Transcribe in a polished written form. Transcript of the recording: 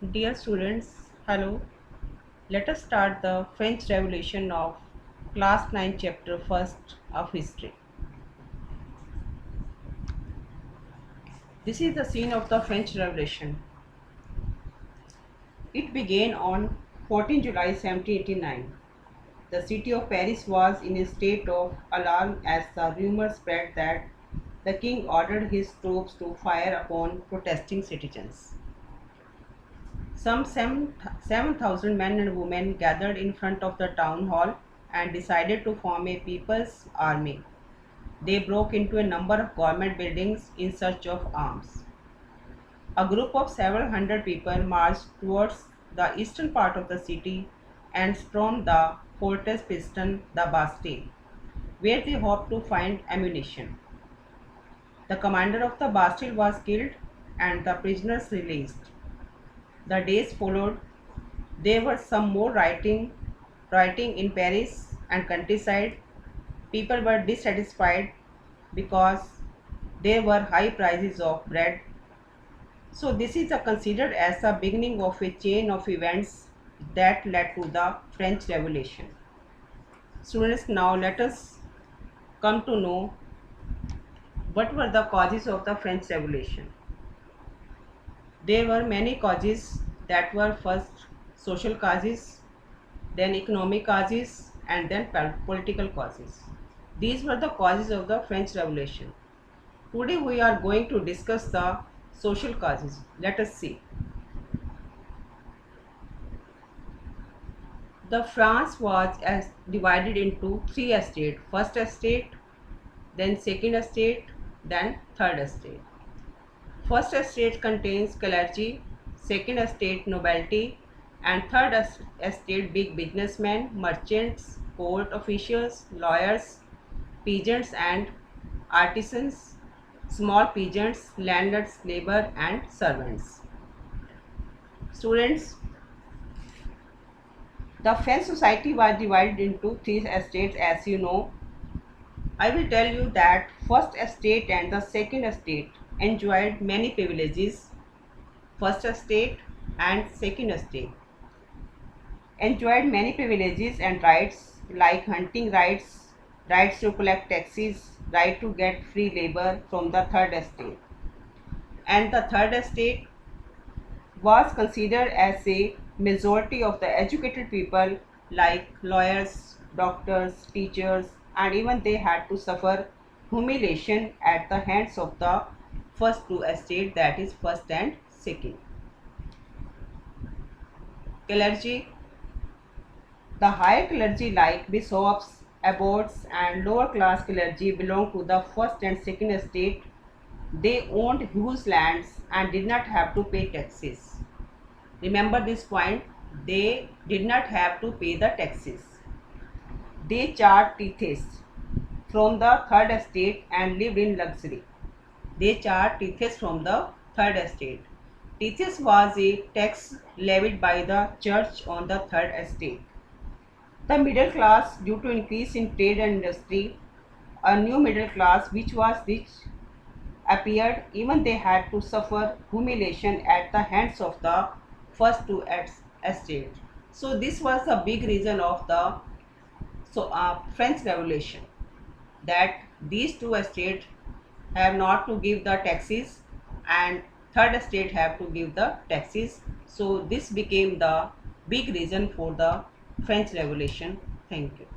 Dear students, hello. Let us start the French Revolution of class 9 chapter 1st of history. This is the scene of the French Revolution. It began on 14 July 1789. The city of Paris was in a state of alarm as the rumor spread that the king ordered his troops to fire upon protesting citizens. Some 7,000 men and women gathered in front of the town hall and decided to form a people's army. They broke into a number of government buildings in search of arms. A group of several hundred people marched towards the eastern part of the city and stormed the fortress Piston, the Bastille, where they hoped to find ammunition. The commander of the Bastille was killed and the prisoners released. The days followed. There was some more rioting in Paris and countryside. People were dissatisfied because there were high prices of bread. So this is considered as the beginning of a chain of events that led to the French Revolution. Students, now let us come to know what were the causes of the French Revolution. There were many causes that were first social causes, then economic causes, and then political causes. These were the causes of the French Revolution. Today we are going to discuss the social causes. Let us see. The France was divided into three estates. First estate, then second estate, then third estate. First estate contains clergy, second estate nobility, and third estate big businessmen, merchants, court officials, lawyers, peasants and artisans, small peasants, landlords, labor and servants. Students, the French society was divided into three estates as you know. I will tell you that first estate and the second estate enjoyed many privileges. First estate and second estate enjoyed many privileges and rights like hunting rights, rights to collect taxes, right to get free labor from the third estate. And the third estate was considered as a majority of the educated people like lawyers, doctors, teachers, and even they had to suffer humiliation at the hands of the first two estates, that is first and second. Clergy, the higher clergy like bishops, abbots and lower class clergy belonged to the first and second estate. They owned huge lands and did not have to pay taxes. Remember this point, they did not have to pay the taxes. They charged tithes from the third estate and lived in luxury. They charged tithes from the third estate. Tithes was a tax levied by the church on the third estate. The middle class, due to increase in trade and industry, a new middle class which was rich appeared. Even they had to suffer humiliation at the hands of the first two estates. So this was a big reason of the French Revolution, that these two estates have not to give the taxes and third estate have to give the taxes. So this became the big reason for the French Revolution. Thank you.